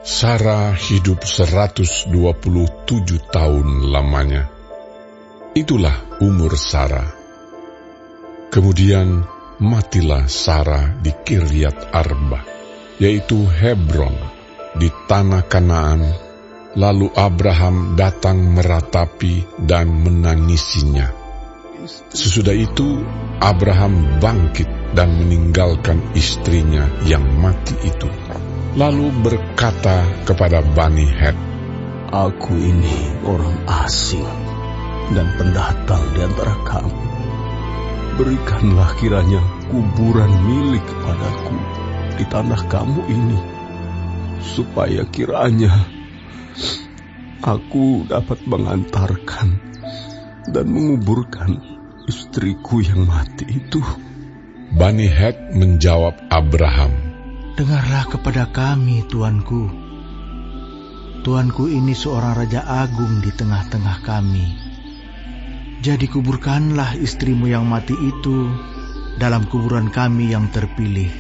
Sara hidup 127 tahun lamanya. Itulah umur Sara. Kemudian matilah Sara di Kiryat Arba, yaitu Hebron, di tanah Kanaan. Lalu Abraham datang meratapi dan menangisinya. Sesudah itu Abraham bangkit dan meninggalkan istrinya yang mati itu, lalu berkata kepada Bani Het, "Aku ini orang asing dan pendatang di antara kamu. Berikanlah kiranya kuburan milik kepadaku di tanah kamu ini, supaya kiranya aku dapat mengantarkan dan menguburkan istriku yang mati itu." Bani Het menjawab Abraham, "Dengarlah kepada kami, Tuanku. Tuanku ini seorang raja agung di tengah-tengah kami. Jadi kuburkanlah istrimu yang mati itu dalam kuburan kami yang terpilih.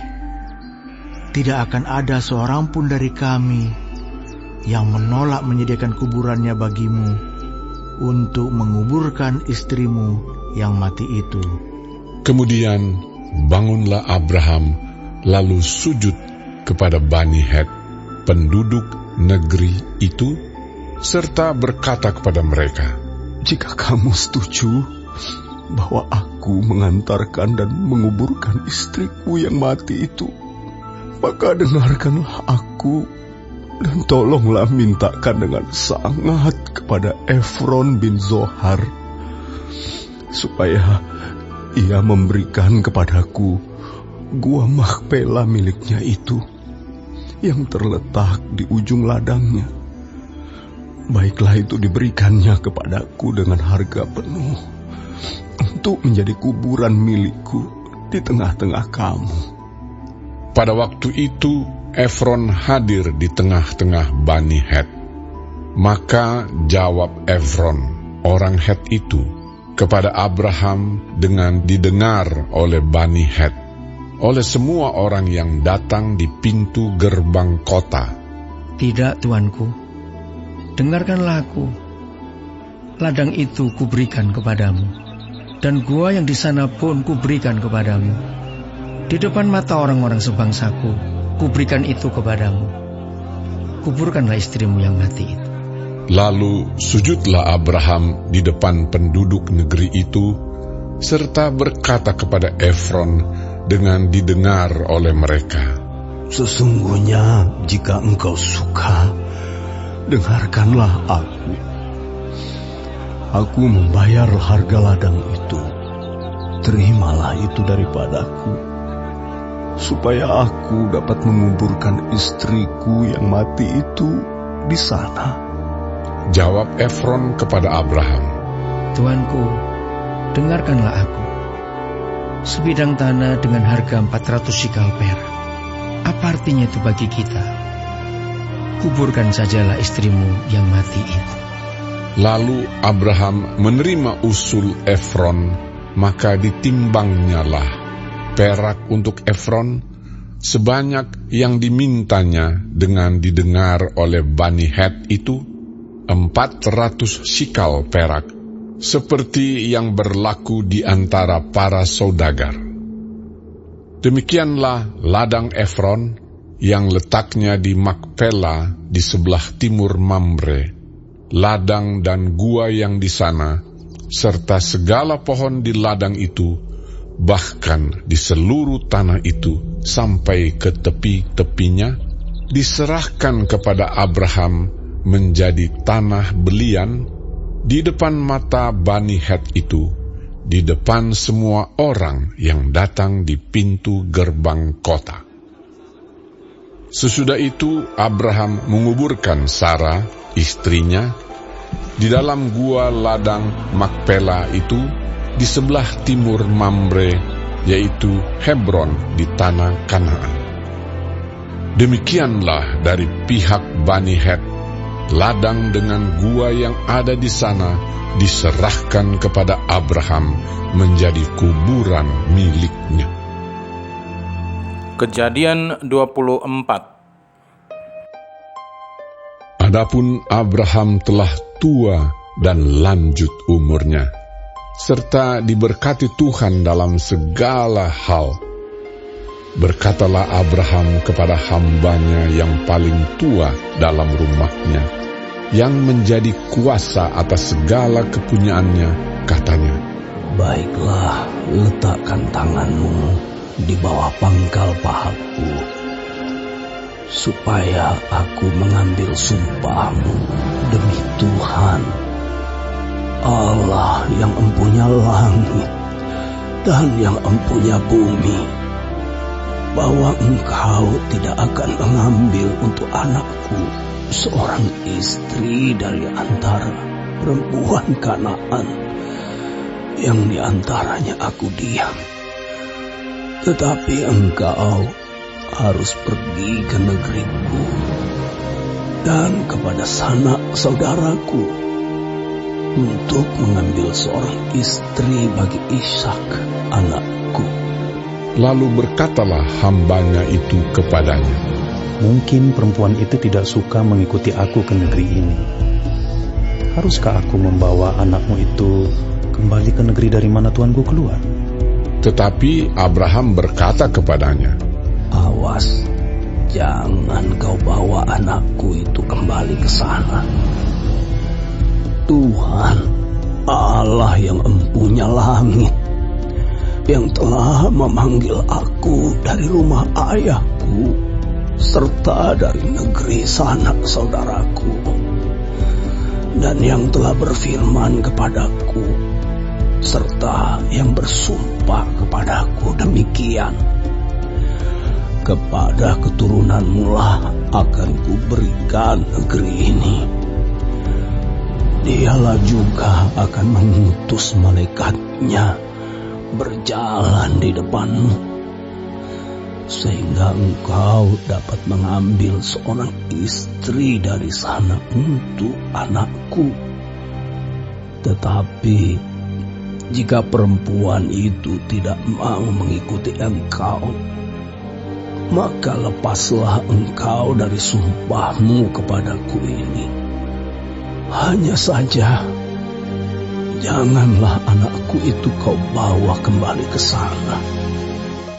Tidak akan ada seorang pun dari kami yang menolak menyediakan kuburannya bagimu untuk menguburkan istrimu yang mati itu." Kemudian bangunlah Abraham lalu sujud kepada Bani Het, penduduk negeri itu, serta berkata kepada mereka, "Jika kamu setuju bahwa aku mengantarkan dan menguburkan istriku yang mati itu, maka dengarkanlah aku dan tolonglah mintakan dengan sangat kepada Efron bin Zohar, supaya ia memberikan kepadaku gua Makpela miliknya itu, yang terletak di ujung ladangnya. Baiklah itu diberikannya kepadaku dengan harga penuh, untuk menjadi kuburan milikku di tengah-tengah kamu." Pada waktu itu Efron hadir di tengah-tengah Bani Het. Maka jawab Efron, orang Het itu, kepada Abraham dengan didengar oleh Bani Het, oleh semua orang yang datang di pintu gerbang kota. "Tidak, Tuanku, dengarkanlah aku. Ladang itu kuberikan kepadamu, dan gua yang di sana pun kuberikan kepadamu. Di depan mata orang-orang sebangsaku, kuberikan itu kepadamu. Kuburkanlah istrimu yang mati itu." Lalu sujudlah Abraham di depan penduduk negeri itu, serta berkata kepada Efron dengan didengar oleh mereka, "Sesungguhnya jika engkau suka, dengarkanlah aku. Aku membayar harga ladang itu. Terimalah itu daripadaku, supaya aku dapat menguburkan istriku yang mati itu di sana." Jawab Efron kepada Abraham, "Tuanku, dengarkanlah aku. Sebidang tanah dengan harga 400 sikal perak. Apa artinya itu bagi kita? Kuburkan sajalah istrimu yang mati itu." Lalu Abraham menerima usul Efron, maka ditimbangnyalah perak untuk Efron sebanyak yang dimintanya dengan didengar oleh Bani Het itu, 400 sikal perak, seperti yang berlaku di antara para saudagar. Demikianlah ladang Efron yang letaknya di Makpela di sebelah timur Mamre, ladang dan gua yang di sana, serta segala pohon di ladang itu, bahkan di seluruh tanah itu sampai ke tepi-tepinya, diserahkan kepada Abraham menjadi tanah belian di depan mata Bani Het itu, di depan semua orang yang datang di pintu gerbang kota. Sesudah itu Abraham menguburkan Sara, istrinya, di dalam gua ladang Makpela itu di sebelah timur Mamre, yaitu Hebron di tanah Kanaan. Demikianlah dari pihak Bani Het, ladang dengan gua yang ada di sana diserahkan kepada Abraham menjadi kuburan miliknya. Kejadian 24. Adapun Abraham telah tua dan lanjut umurnya, serta diberkati Tuhan dalam segala hal. Berkatalah Abraham kepada hambanya yang paling tua dalam rumahnya, yang menjadi kuasa atas segala kepunyaannya, katanya, "Baiklah, letakkan tanganmu di bawah pangkal pahaku, supaya aku mengambil sumpahmu demi Tuhan, Allah yang empunya langit dan yang empunya bumi, bahwa engkau tidak akan mengambil untuk anakku seorang istri dari antara perempuan Kanaan yang diantaranya aku diam. Tetapi engkau harus pergi ke negeriku dan kepada sanak saudaraku untuk mengambil seorang istri bagi Ishak anakku." Lalu berkatalah hambanya itu kepadanya, "Mungkin perempuan itu tidak suka mengikuti aku ke negeri ini. Haruskah aku membawa anakmu itu kembali ke negeri dari mana tuanku keluar?" Tetapi Abraham berkata kepadanya, "Awas, jangan kau bawa anakku itu kembali ke sana. Tuhan, Allah yang empunya langit, yang telah memanggil aku dari rumah ayahku, serta dari negeri sanak saudaraku, dan yang telah berfirman kepadaku, serta yang bersumpah kepadaku demikian, kepada keturunanmu lah akan kuberikan negeri ini. Dialah juga akan mengutus malaikatnya berjalan di depanmu, sehingga engkau dapat mengambil seorang istri dari sana untuk anakku. Tetapi jika perempuan itu tidak mau mengikuti engkau, maka lepaslah engkau dari sumpahmu kepadaku ini. Hanya saja, janganlah anakku itu kau bawa kembali ke sana."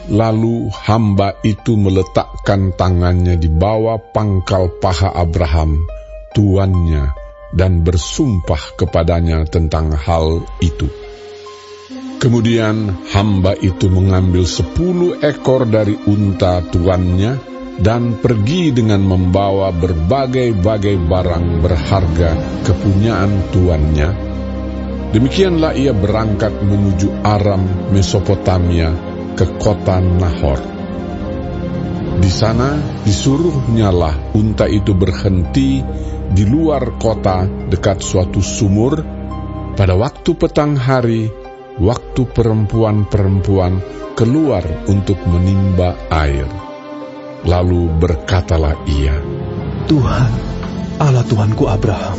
Lalu hamba itu meletakkan tangannya di bawah pangkal paha Abraham, tuannya, dan bersumpah kepadanya tentang hal itu. Kemudian hamba itu mengambil 10 ekor dari unta tuannya dan pergi dengan membawa berbagai-bagai barang berharga kepunyaan tuannya. Demikianlah ia berangkat menuju Aram, Mesopotamia, ke kota Nahor. Di sana disuruhnyalah unta itu berhenti di luar kota dekat suatu sumur pada waktu petang hari, waktu perempuan-perempuan keluar untuk menimba air. Lalu berkatalah ia, "Tuhan, Allah Tuanku Abraham,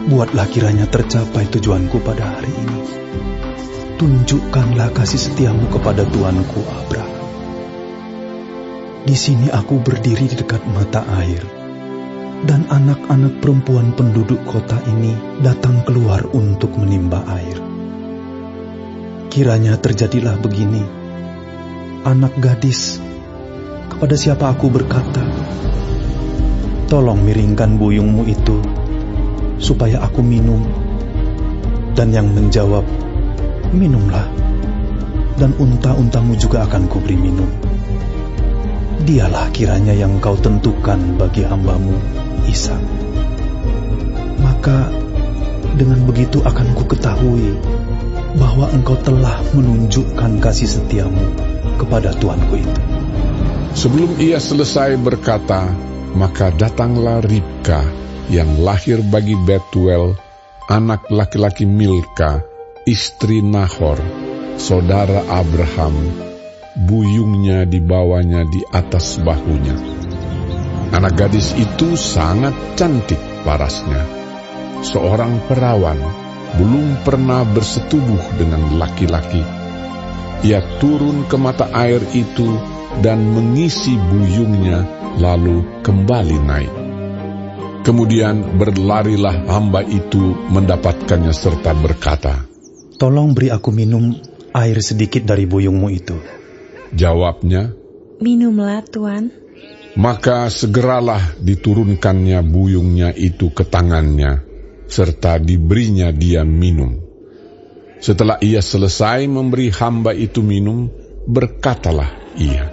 buatlah kiranya tercapai tujuanku pada hari ini. Tunjukkanlah kasih setiamu kepada Tuanku Abraham. Di sini aku berdiri di dekat mata air, dan anak-anak perempuan penduduk kota ini datang keluar untuk menimba air. Kiranya terjadilah begini, anak gadis, kepada siapa aku berkata, 'Tolong miringkan buyungmu itu, supaya aku minum,' dan yang menjawab, 'Minumlah, dan unta-untamu juga akan kuberi minum.' Dialah kiranya yang kau tentukan bagi hambamu Ishak. Maka dengan begitu akan ku ketahui bahwa engkau telah menunjukkan kasih setiamu kepada tuanku itu." Sebelum ia selesai berkata, maka datanglah Ribka yang lahir bagi Betuel, anak laki-laki Milka, istri Nahor, saudara Abraham. Buyungnya dibawanya di atas bahunya. Anak gadis itu sangat cantik parasnya, seorang perawan, belum pernah bersetubuh dengan laki-laki. Ia turun ke mata air itu dan mengisi buyungnya, lalu kembali naik. Kemudian berlarilah hamba itu mendapatkannya serta berkata, "Tolong beri aku minum air sedikit dari buyungmu itu." Jawabnya, "Minumlah, Tuan." maka segeralah diturunkannya buyungnya itu ke tangannya, serta diberinya dia minum. Setelah ia selesai memberi hamba itu minum, berkatalah ia,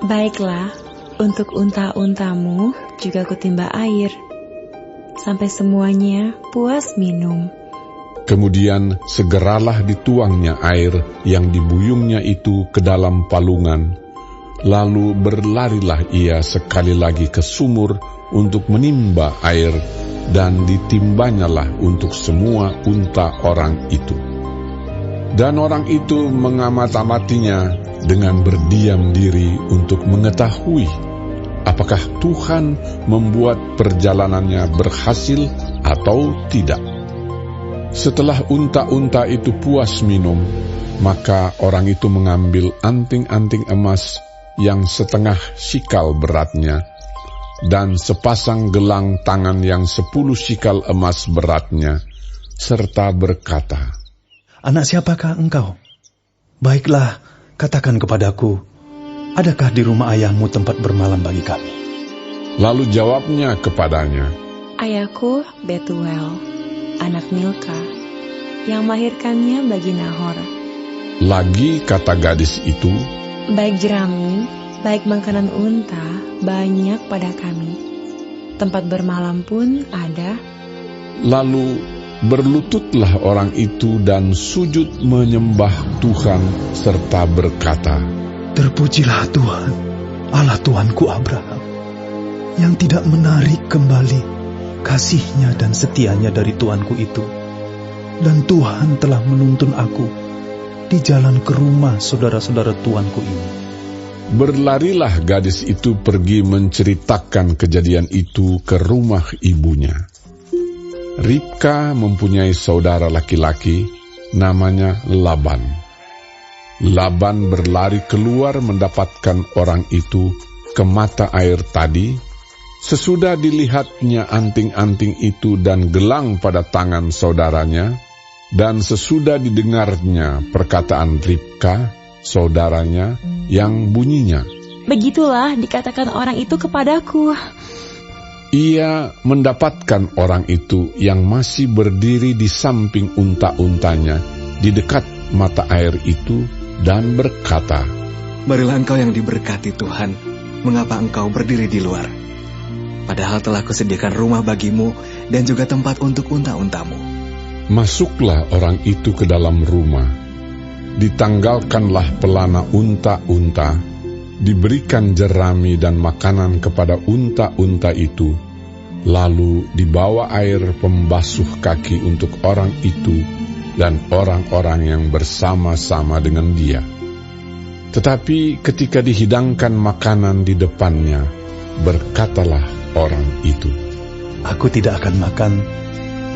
"Baiklah, untuk unta-untamu juga kutimba air, sampai semuanya puas minum." Kemudian segeralah dituangnya air yang dibuyungnya itu ke dalam palungan. Lalu berlarilah ia sekali lagi ke sumur untuk menimba air, dan ditimbanyalah untuk semua unta orang itu. Dan orang itu mengamat-amatinya dengan berdiam diri untuk mengetahui apakah Tuhan membuat perjalanannya berhasil atau tidak. Setelah unta-unta itu puas minum, maka orang itu mengambil anting-anting emas yang setengah sikal beratnya, dan sepasang gelang tangan yang 10 sikal emas beratnya, serta berkata, "Anak siapakah engkau? Baiklah, katakan kepadaku, adakah di rumah ayahmu tempat bermalam bagi kami?" Lalu jawabnya kepadanya, "Ayahku Betuel, anak Milka, yang melahirkannya bagi Nahor." Lagi kata gadis itu, "Baik jerami, baik makanan unta, banyak pada kami. Tempat bermalam pun ada." Lalu berlututlah orang itu dan sujud menyembah Tuhan serta berkata, "Terpujilah Tuhan, Allah Tuanku Abraham, yang tidak menarik kembali kasih-Nya dan setia-Nya dari Tuanku itu. Dan Tuhan telah menuntun aku di jalan ke rumah saudara-saudara Tuanku ini." Berlarilah gadis itu pergi menceritakan kejadian itu ke rumah ibunya. Ribka mempunyai saudara laki-laki, namanya Laban. Laban berlari keluar mendapatkan orang itu ke mata air tadi. Sesudah dilihatnya anting-anting itu dan gelang pada tangan saudaranya, dan sesudah didengarnya perkataan Ribka, saudaranya, yang bunyinya, "Begitulah dikatakan orang itu kepadaku." ia mendapatkan orang itu yang masih berdiri di samping unta-untanya di dekat mata air itu dan berkata, "Marilah engkau yang diberkati Tuhan, mengapa engkau berdiri di luar? Padahal telah kusediakan rumah bagimu dan juga tempat untuk unta-untamu." Masuklah orang itu ke dalam rumah. Ditanggalkanlah pelana unta-unta, diberikan jerami dan makanan kepada unta-unta itu, lalu dibawa air pembasuh kaki untuk orang itu dan orang-orang yang bersama-sama dengan dia. Tetapi ketika dihidangkan makanan di depannya, berkatalah orang itu, "Aku tidak akan makan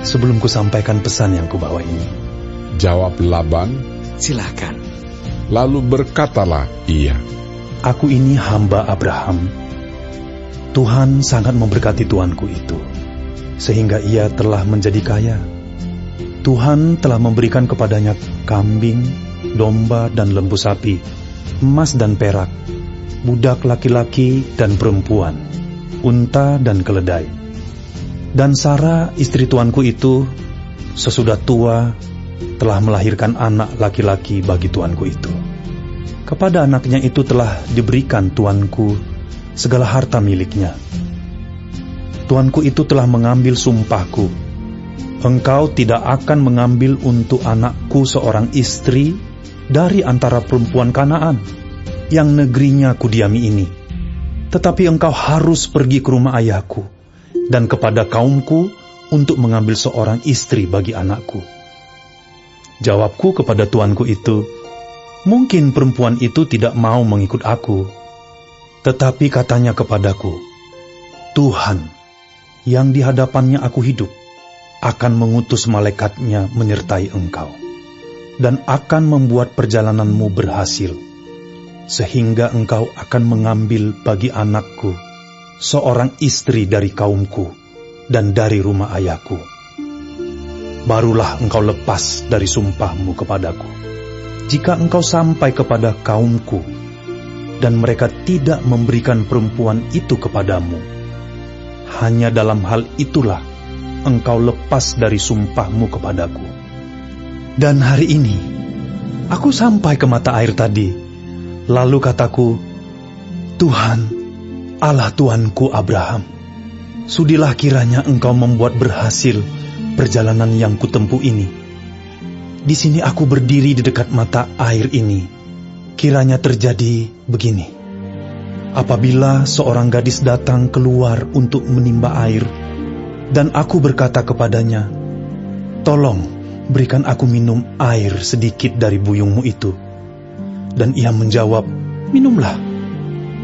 sebelum kusampaikan pesan yang kubawa ini." Jawab Laban, "Silakan." Lalu berkatalah ia, "Aku ini hamba Abraham. Tuhan sangat memberkati tuanku itu, sehingga ia telah menjadi kaya. Tuhan telah memberikan kepadanya kambing, domba dan lembu sapi, emas dan perak, budak laki-laki dan perempuan, unta dan keledai. Dan Sarah istri tuanku itu, sesudah tua, telah melahirkan anak laki-laki bagi tuanku itu. Kepada anaknya itu telah diberikan tuanku segala harta miliknya. Tuanku itu telah mengambil sumpahku, engkau tidak akan mengambil untuk anakku seorang istri dari antara perempuan Kanaan, yang negerinya kudiami ini. Tetapi engkau harus pergi ke rumah ayahku dan kepada kaumku untuk mengambil seorang istri bagi anakku." Jawabku kepada tuanku itu, "Mungkin perempuan itu tidak mau mengikut aku." Tetapi katanya kepadaku, "Tuhan, yang di hadapannya aku hidup, akan mengutus malaikatnya menyertai engkau, dan akan membuat perjalananmu berhasil, sehingga engkau akan mengambil bagi anakku seorang istri dari kaumku, dan dari rumah ayahku. Barulah engkau lepas dari sumpahmu kepadaku. Jika engkau sampai kepada kaumku, dan mereka tidak memberikan perempuan itu kepadamu, hanya dalam hal itulah engkau lepas dari sumpahmu kepadaku. Dan hari ini, aku sampai ke mata air tadi, lalu kataku, Tuhan, Allah Tuanku Abraham, sudilah kiranya engkau membuat berhasil perjalanan yang kutempuh ini. Di sini aku berdiri di dekat mata air ini. Kiranya terjadi begini. Apabila seorang gadis datang keluar untuk menimba air, dan aku berkata kepadanya, tolong berikan aku minum air sedikit dari buyungmu itu. Dan ia menjawab, minumlah,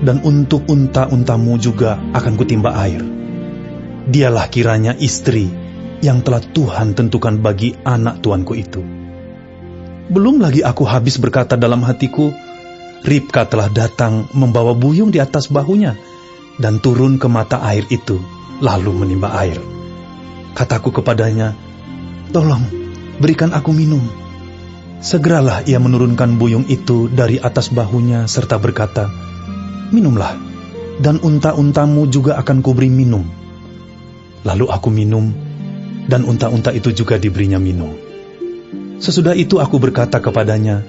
dan untuk unta-untamu juga akan kutimba air. Dialah kiranya istri yang telah Tuhan tentukan bagi anak tuanku itu. Belum lagi aku habis berkata dalam hatiku, Ribka telah datang membawa buyung di atas bahunya dan turun ke mata air itu, lalu menimba air. Kataku kepadanya, tolong berikan aku minum. Segeralah ia menurunkan buyung itu dari atas bahunya serta berkata, minumlah, dan unta-untamu juga akan kuberi minum. Lalu aku minum, dan unta-unta itu juga diberinya minum. Sesudah itu aku berkata kepadanya,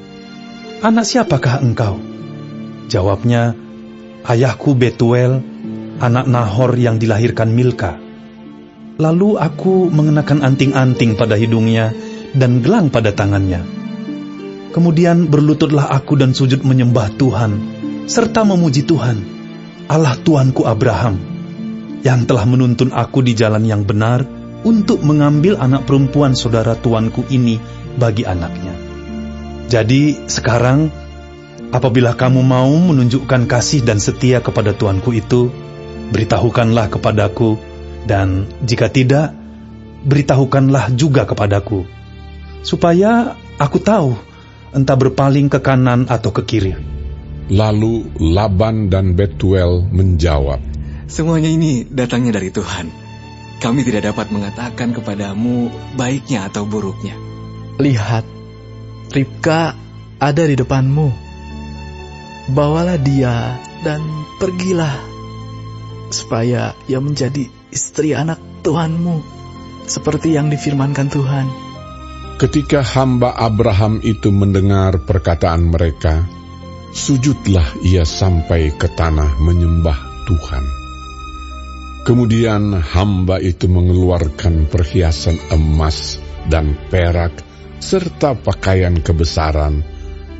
anak siapakah engkau? Jawabnya, ayahku Betuel, anak Nahor yang dilahirkan Milka. Lalu aku mengenakan anting-anting pada hidungnya dan gelang pada tangannya. Kemudian berlututlah aku dan sujud menyembah Tuhan, serta memuji Tuhan, Allah Tuanku Abraham, yang telah menuntun aku di jalan yang benar untuk mengambil anak perempuan saudara tuanku ini bagi anaknya. Jadi sekarang, apabila kamu mau menunjukkan kasih dan setia kepada tuanku itu, beritahukanlah kepadaku, dan jika tidak, beritahukanlah juga kepadaku, supaya aku tahu entah berpaling ke kanan atau ke kiri. Lalu Laban dan Betuel menjawab, semuanya ini datangnya dari Tuhan. Kami tidak dapat mengatakan kepadamu baiknya atau buruknya. Lihat, Ribka ada di depanmu. Bawalah dia dan pergilah, supaya ia menjadi istri anak Tuhanmu, seperti yang difirmankan Tuhan. ketika hamba Abraham itu mendengar perkataan mereka, sujudlah ia sampai ke tanah menyembah Tuhan. Kemudian hamba itu mengeluarkan perhiasan emas dan perak serta pakaian kebesaran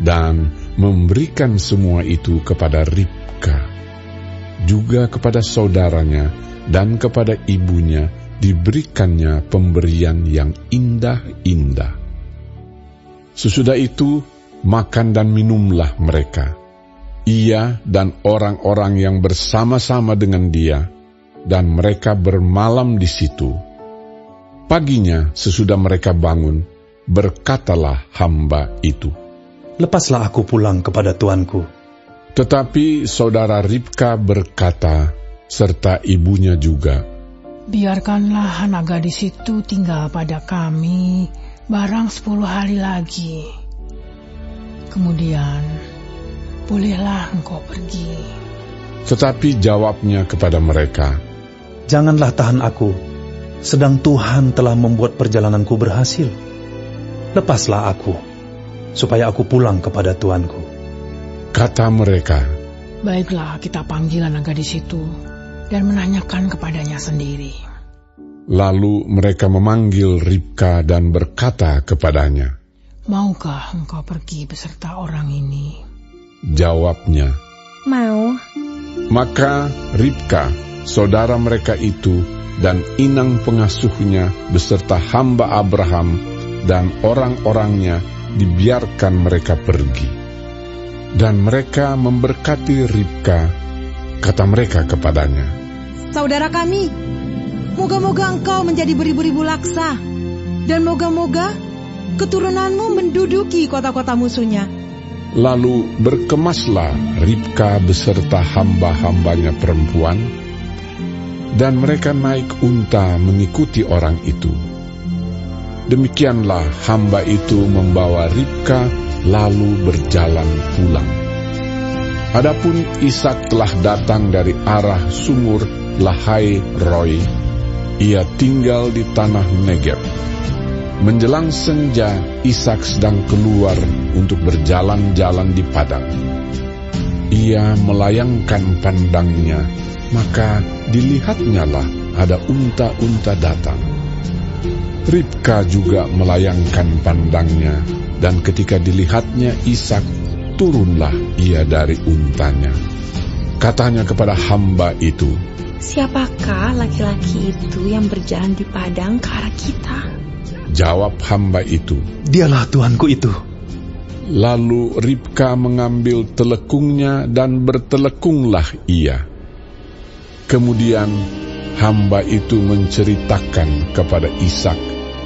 dan memberikan semua itu kepada Ribka. Juga kepada saudaranya dan kepada ibunya diberikannya pemberian yang indah-indah. Sesudah itu makan dan minumlah mereka, ia dan orang-orang yang bersama-sama dengan dia, dan mereka bermalam di situ. Paginya sesudah mereka bangun, berkatalah hamba itu, "Lepaslah aku pulang kepada tuanku." Tetapi saudara Ribka berkata, serta ibunya juga, "Biarkanlah anak gadis itu tinggal pada kami barang 10 hari lagi. Kemudian bolehlah engkau pergi." Tetapi jawabnya kepada mereka, "Janganlah tahan aku, sedang Tuhan telah membuat perjalananku berhasil. Lepaslah aku, supaya aku pulang kepada tuanku." Kata mereka, "Baiklah, kita panggil anak gadis itu dan menanyakan kepadanya sendiri." Lalu mereka memanggil Ribka dan berkata kepadanya, "Maukah engkau pergi beserta orang ini?" Jawabnya, "Mau." Maka Ribka, saudara mereka itu, dan inang pengasuhnya beserta hamba Abraham dan orang-orangnya dibiarkan mereka pergi. Dan mereka memberkati Ribka. Kata mereka kepadanya, "Saudara kami, moga-moga engkau menjadi beribu-ribu laksa, dan moga-moga keturunanmu menduduki kota-kota musuhnya." Lalu berkemaslah Ribka beserta hamba-hambanya perempuan, dan mereka naik unta mengikuti orang itu. Demikianlah hamba itu membawa Ribka lalu berjalan pulang. Adapun Ishak telah datang dari arah sumur Lahai Roi. Ia tinggal di tanah Negeb. Menjelang senja, Ishak sedang keluar untuk berjalan-jalan di padang. Ia melayangkan pandangnya, maka dilihatnyalah ada unta-unta datang. Ribka juga melayangkan pandangnya, dan ketika dilihatnya Ishak, turunlah ia dari untanya. Katanya kepada hamba itu, "Siapakah laki-laki itu yang berjalan di padang ke arah kita?" Jawab hamba itu, "Dialah tuanku itu." Lalu Ribka mengambil telekungnya dan bertelekunglah ia. Kemudian hamba itu menceritakan kepada Ishak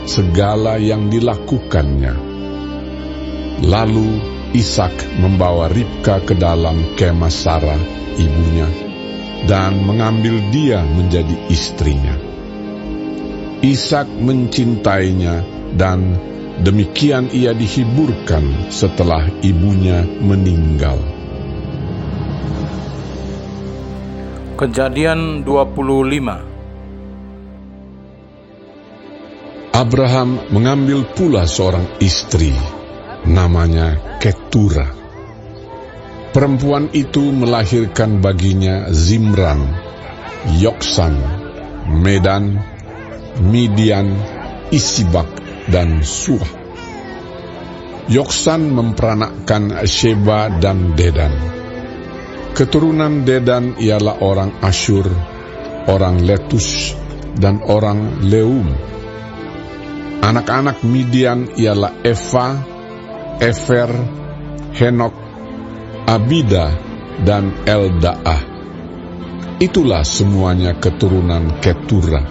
segala yang dilakukannya. Lalu Ishak membawa Ribka ke dalam kemah Sarah, ibunya, dan mengambil dia menjadi istrinya. Ishak mencintainya, dan demikian ia dihiburkan setelah ibunya meninggal. Kejadian 25. Abraham mengambil pula seorang istri, namanya Ketura. Perempuan itu melahirkan baginya Zimran, Yoksan, Medan, Midian, Isibak, dan Suah. Yoksan memperanakkan Sheba dan Dedan. Keturunan Dedan ialah orang Asyur, orang Letus, dan orang Leum. Anak-anak Midian ialah Eva, Efer, Henok, Abida, dan Eldaah. Itulah semuanya keturunan Ketura.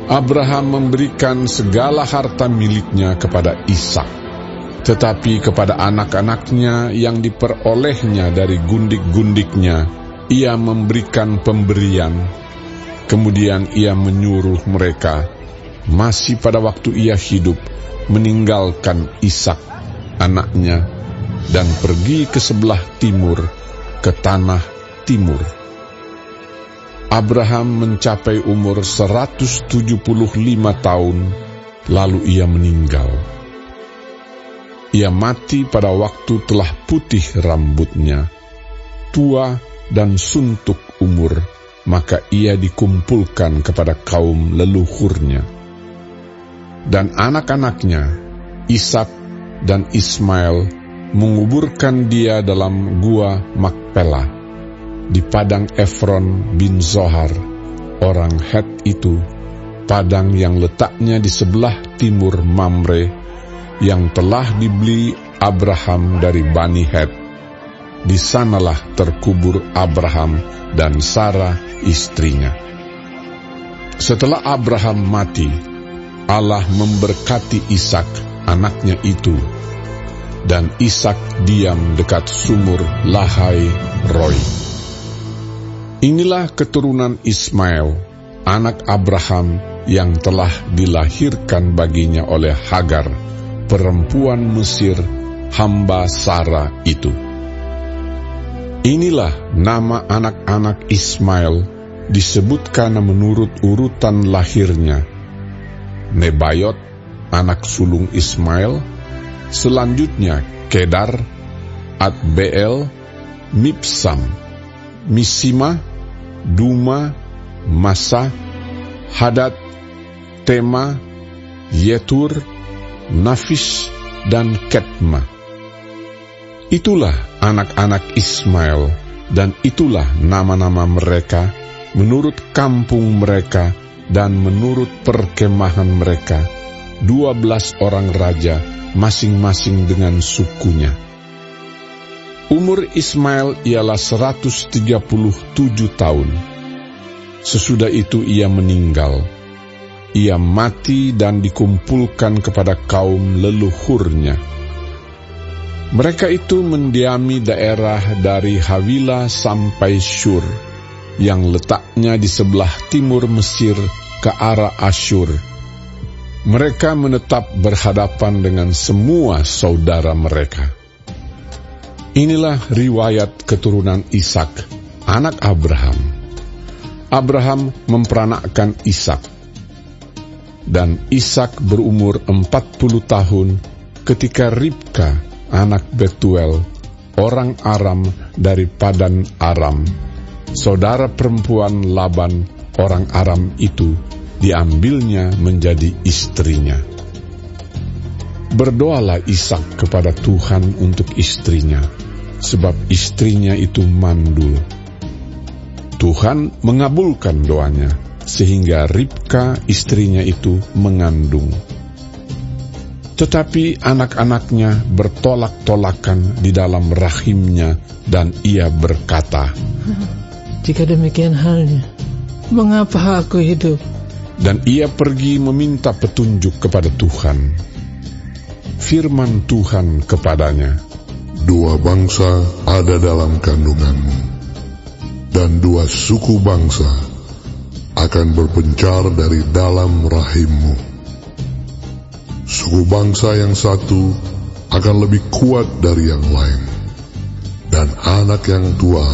Abraham memberikan segala harta miliknya kepada Ishak, tetapi kepada anak-anaknya yang diperolehnya dari gundik-gundiknya, ia memberikan pemberian. Kemudian ia menyuruh mereka, masih pada waktu ia hidup, meninggalkan Ishak, anaknya, dan pergi ke sebelah timur, ke tanah timur. Abraham mencapai umur 175 tahun, lalu ia meninggal. Ia mati pada waktu telah putih rambutnya, tua dan suntuk umur, maka ia dikumpulkan kepada kaum leluhurnya. Dan anak-anaknya, Ishak dan Ismail, menguburkan dia dalam gua Makpela, di padang Efron bin Zohar, orang Het itu, padang yang letaknya di sebelah timur Mamre, yang telah dibeli Abraham dari Bani Het. Di sanalah terkubur Abraham dan Sarah istrinya. Setelah Abraham mati, Allah memberkati Ishak, anaknya itu, dan Ishak diam dekat sumur Lahai Roi. Inilah keturunan Ismail, anak Abraham yang telah dilahirkan baginya oleh Hagar, perempuan Mesir, hamba Sarah itu. Inilah nama anak-anak Ismail disebutkan menurut urutan lahirnya. Nebayot, anak sulung Ismail, selanjutnya Kedar, Adbeel, Mibsam, Misima, Duma, Masa, Hadad, Tema, Yetur, Nafis, dan Ketma. Itulah anak-anak Ismail, dan itulah nama-nama mereka menurut kampung mereka dan menurut perkemahan mereka, 12 orang raja, masing-masing dengan sukunya. Umur Ismail ialah 137 tahun. Sesudah itu ia meninggal. Ia mati dan dikumpulkan kepada kaum leluhurnya. Mereka itu mendiami daerah dari Havila sampai Syur, yang letaknya di sebelah timur Mesir ke arah Asyur. Mereka menetap berhadapan dengan semua saudara mereka. Inilah riwayat keturunan Ishak, anak Abraham. Abraham memperanakkan Ishak, dan Ishak berumur 40 tahun ketika Ribka, anak Betuel, orang Aram dari Padan Aram, saudara perempuan Laban, orang Aram itu, diambilnya menjadi istrinya. Berdoalah Ishak kepada Tuhan untuk istrinya, sebab istrinya itu mandul. Tuhan mengabulkan doanya, sehingga Ribka istrinya itu mengandung. Tetapi anak-anaknya bertolak-tolakan di dalam rahimnya, dan ia berkata, "Jika demikian halnya, mengapa aku hidup?" Dan ia pergi meminta petunjuk kepada Tuhan. Firman Tuhan kepadanya, "Dua bangsa ada dalam kandunganmu, dan dua suku bangsa akan berpencar dari dalam rahimmu. Suku bangsa yang satu akan lebih kuat dari yang lain, dan anak yang tua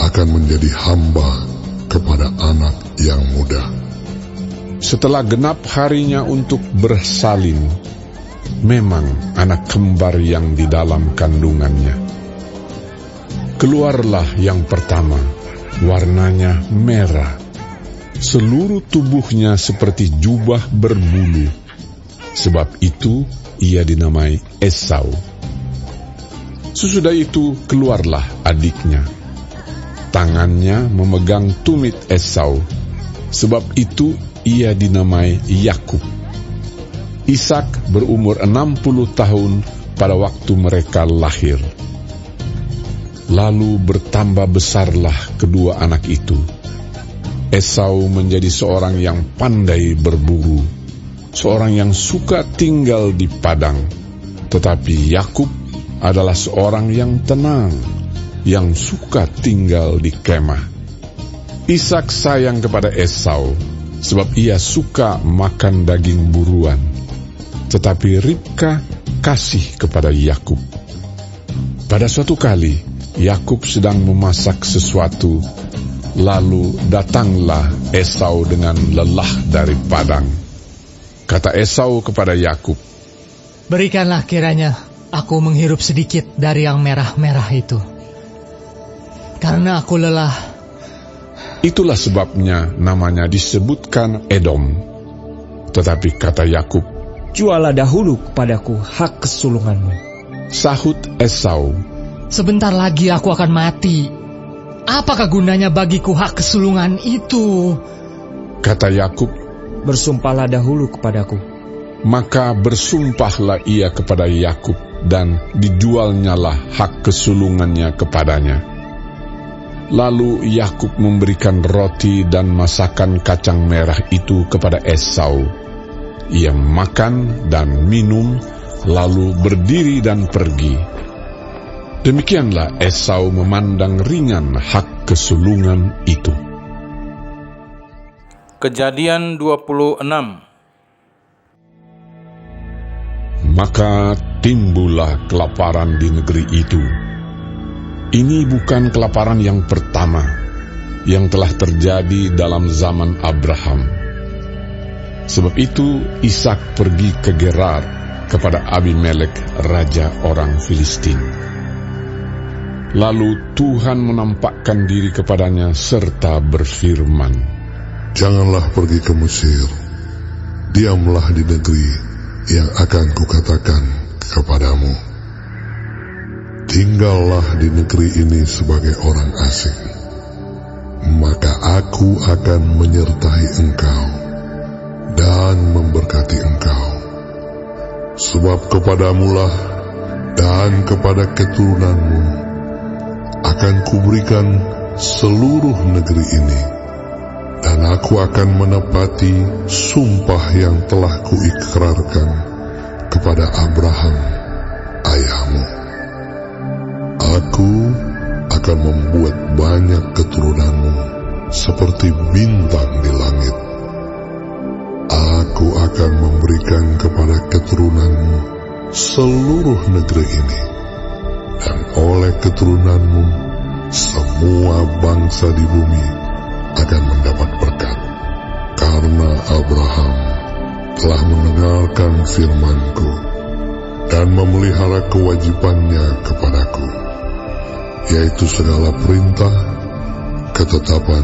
akan menjadi hamba kepada anak yang muda." Setelah genap harinya untuk bersalin, memang anak kembar yang di dalam kandungannya. Keluarlah yang pertama, warnanya merah. Seluruh tubuhnya seperti jubah berbulu. Sebab itu ia dinamai Esau. Sesudah itu keluarlah adiknya. Tangannya memegang tumit Esau. Sebab itu ia dinamai Yakub. Ishak berumur 60 tahun pada waktu mereka lahir. Lalu bertambah besarlah kedua anak itu. Esau menjadi seorang yang pandai berburu, seorang yang suka tinggal di padang. Tetapi Yakub adalah seorang yang tenang, yang suka tinggal di kemah. Ishak sayang kepada Esau, sebab ia suka makan daging buruan. Tetapi Ribka kasih kepada Yakub. Pada suatu kali, Yakub sedang memasak sesuatu, lalu datanglah Esau dengan lelah dari padang. Kata Esau kepada Yakub, "Berikanlah kiranya aku menghirup sedikit dari yang merah-merah itu, karena aku lelah." Itulah sebabnya namanya disebutkan Edom. Tetapi kata Yakub, "Jualah dahulu kepadaku hak kesulunganmu." Sahut Esau, "Sebentar lagi aku akan mati. Apakah gunanya bagiku hak kesulungan itu?" Kata Yakub, "Bersumpahlah dahulu kepadaku." Maka bersumpahlah ia kepada Yakub, dan dijualnyalah hak kesulungannya kepadanya. Lalu Yakub memberikan roti dan masakan kacang merah itu kepada Esau. Ia makan dan minum, lalu berdiri dan pergi. Demikianlah Esau memandang ringan hak kesulungan itu. Kejadian 26. Maka timbullah kelaparan di negeri itu. Ini bukan kelaparan yang pertama yang telah terjadi dalam zaman Abraham. Sebab itu Ishak pergi ke Gerar kepada Abimelek, raja orang Filistin. Lalu Tuhan menampakkan diri kepadanya serta berfirman, "Janganlah pergi ke Mesir, diamlah di negeri yang akan kukatakan kepadamu. Tinggallah di negeri ini sebagai orang asing, maka aku akan menyertai engkau dan memberkati engkau. Sebab kepadamulah dan kepada keturunanmu akan kuberikan seluruh negeri ini, dan aku akan menepati sumpah yang telah kuikrarkan kepada Abraham ayahmu. Aku akan membuat banyak keturunanmu seperti bintang di langit. Aku akan memberikan kepada keturunanmu seluruh negeri ini, dan oleh keturunanmu semua bangsa di bumi akan mendapat berkat, karena Abraham telah mendengarkan firman-Ku dan memelihara kewajibannya kepadaku, yaitu segala perintah, ketetapan,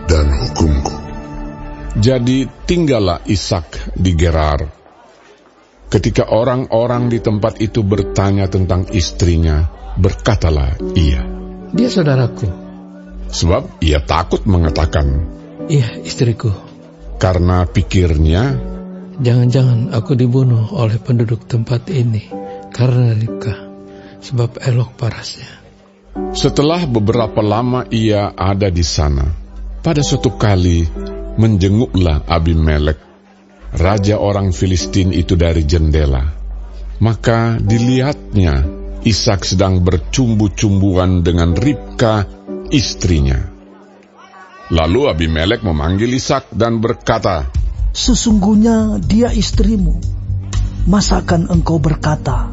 dan hukum-Ku. Jadi tinggallah Ishak di Gerar. Ketika orang-orang di tempat itu bertanya tentang istrinya, berkatalah ia, "Dia saudaraku." Sebab ia takut mengatakan, "Iya, istriku." Karena pikirnya, jangan-jangan aku dibunuh oleh penduduk tempat ini karena Ribka, sebab elok parasnya. Setelah beberapa lama ia ada di sana, pada suatu kali menjenguklah Abimelek, raja orang Filistin itu dari jendela. Maka dilihatnya Ishak sedang bercumbu-cumbuan dengan Ribka, istrinya. Lalu Abimelek memanggil Ishak dan berkata, "Sesungguhnya dia istrimu. Masakan engkau berkata,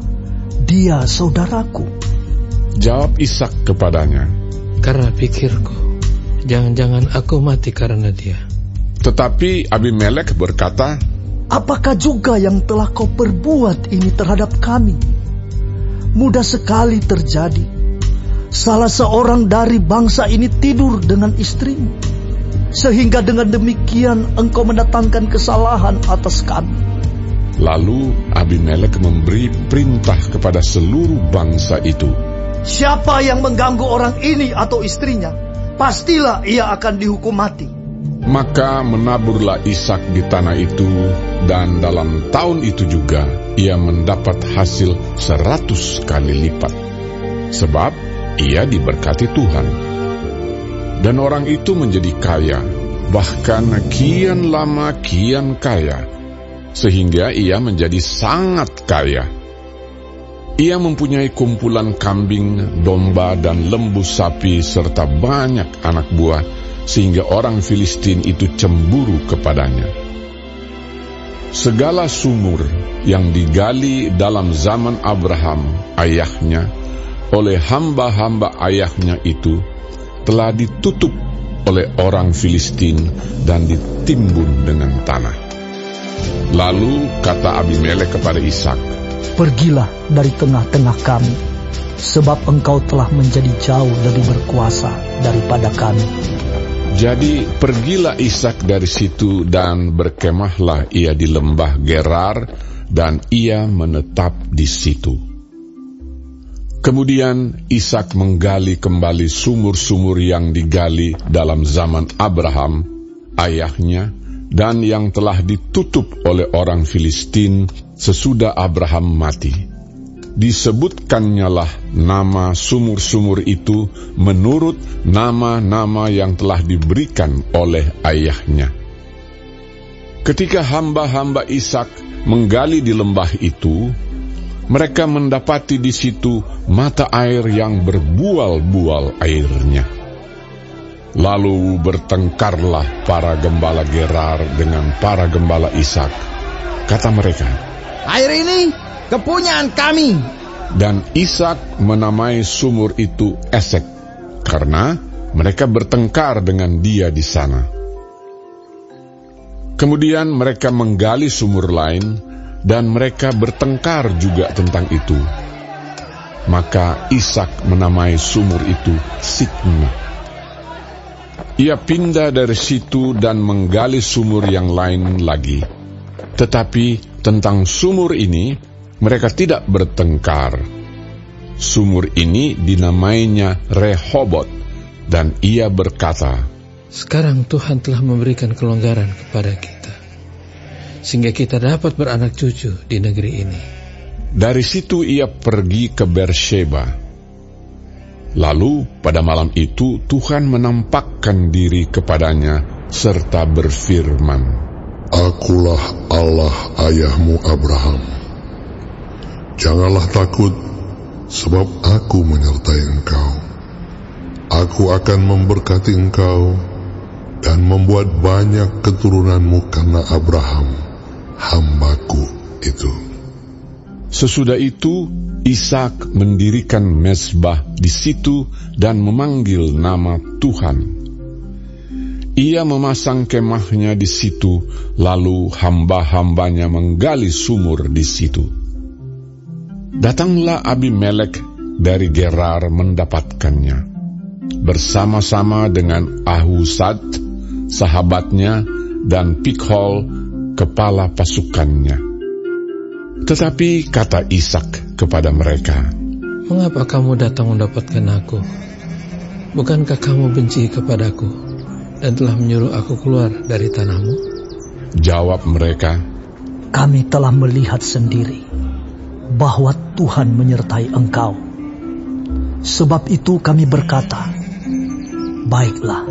dia saudaraku?" Jawab Ishak kepadanya, "Karena pikirku, jangan-jangan aku mati karena dia." Tetapi Abimelek berkata, "Apakah juga yang telah kau perbuat ini terhadap kami? Mudah sekali terjadi. Salah seorang dari bangsa ini tidur dengan istrimu, sehingga dengan demikian engkau mendatangkan kesalahan atas kami." Lalu Abimelek memberi perintah kepada seluruh bangsa itu, "Siapa yang mengganggu orang ini atau istrinya, pastilah ia akan dihukum mati." Maka menaburlah Ishak di tanah itu, dan dalam tahun itu juga ia mendapat hasil 100 kali lipat, sebab ia diberkati Tuhan. Dan orang itu menjadi kaya, bahkan kian lama kian kaya, sehingga ia menjadi sangat kaya. Ia mempunyai kumpulan kambing, domba, dan lembu sapi, serta banyak anak buah, sehingga orang Filistin itu cemburu kepadanya. Segala sumur yang digali dalam zaman Abraham, ayahnya, oleh hamba-hamba ayahnya itu, telah ditutup oleh orang Filistin dan ditimbun dengan tanah. Lalu kata Abimelek kepada Ishak, "Pergilah dari tengah-tengah kami, sebab engkau telah menjadi jauh lebih berkuasa daripada kami." Jadi pergilah Ishak dari situ, dan berkemahlah ia di lembah Gerar, dan ia menetap di situ. Kemudian Ishak menggali kembali sumur-sumur yang digali dalam zaman Abraham, ayahnya, dan yang telah ditutup oleh orang Filistin sesudah Abraham mati. Disebutkannya nama sumur-sumur itu menurut nama-nama yang telah diberikan oleh ayahnya. Ketika hamba-hamba Ishak menggali di lembah itu, mereka mendapati di situ mata air yang berbual-bual airnya. Lalu bertengkarlah para gembala Gerar dengan para gembala Ishak. Kata mereka, "Air ini kepunyaan kami." Dan Ishak menamai sumur itu Esek, karena mereka bertengkar dengan dia di sana. Kemudian mereka menggali sumur lain, dan mereka bertengkar juga tentang itu. Maka Ishak menamai sumur itu Sitna. Ia pindah dari situ dan menggali sumur yang lain lagi. Tetapi tentang sumur ini mereka tidak bertengkar. Sumur ini dinamainya Rehobot, dan ia berkata, "Sekarang Tuhan telah memberikan kelonggaran kepada kita, sehingga kita dapat beranak cucu di negeri ini." Dari situ ia pergi ke Beersheba. Lalu pada malam itu Tuhan menampakkan diri kepadanya serta berfirman, "Akulah Allah ayahmu Abraham. Janganlah takut, sebab aku menyertai engkau. Aku akan memberkati engkau dan membuat banyak keturunanmu karena Abraham, hambaku itu. Sesudah itu, Ishak mendirikan mezbah di situ dan memanggil nama Tuhan. Ia memasang kemahnya di situ, lalu hamba-hambanya menggali sumur di situ. Datanglah Abimelek dari Gerar mendapatkannya, bersama-sama dengan Ahuzat, sahabatnya, dan Pikhol, kepala pasukannya. Tetapi kata Ishak kepada mereka, "Mengapa kamu datang mendapatkan aku? Bukankah kamu benci kepadaku dan telah menyuruh aku keluar dari tanahmu?" Jawab mereka, "Kami telah melihat sendiri bahwa Tuhan menyertai engkau. Sebab itu kami berkata, baiklah,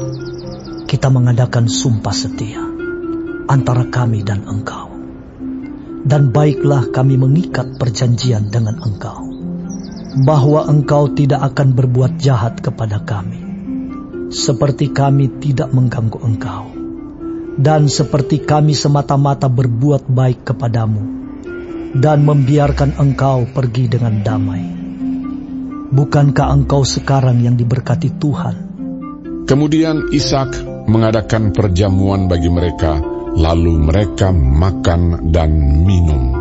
kita mengadakan sumpah setia antara kami dan engkau. Dan baiklah kami mengikat perjanjian dengan engkau, bahwa engkau tidak akan berbuat jahat kepada kami, seperti kami tidak mengganggu engkau, dan seperti kami semata-mata berbuat baik kepadamu, dan membiarkan engkau pergi dengan damai. Bukankah engkau sekarang yang diberkati Tuhan?" Kemudian Ishak mengadakan perjamuan bagi mereka, lalu mereka makan dan minum.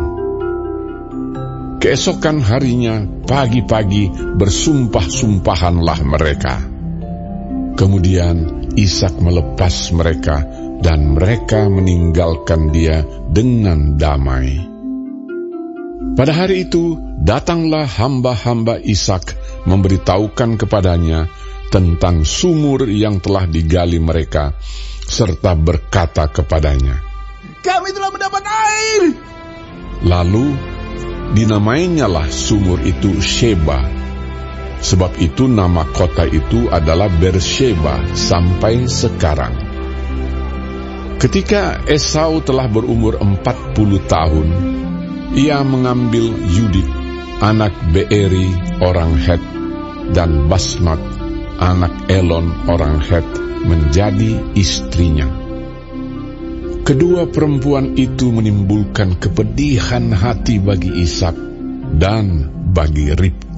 Keesokan harinya, pagi-pagi bersumpah-sumpahanlah mereka. Kemudian Ishak melepas mereka, dan mereka meninggalkan dia dengan damai. Pada hari itu, datanglah hamba-hamba Ishak memberitahukan kepadanya tentang sumur yang telah digali mereka, serta berkata kepadanya, "Kami telah mendapat air." Lalu dinamainyalah sumur itu Sheba. Sebab itu nama kota itu adalah Beersheba sampai sekarang. Ketika Esau telah berumur 40 tahun, ia mengambil Yudit, anak Beeri orang Het, dan Basmat, anak Elon orang Het, menjadi istrinya. Kedua perempuan itu menimbulkan kepedihan hati bagi Ishak dan bagi Ribka.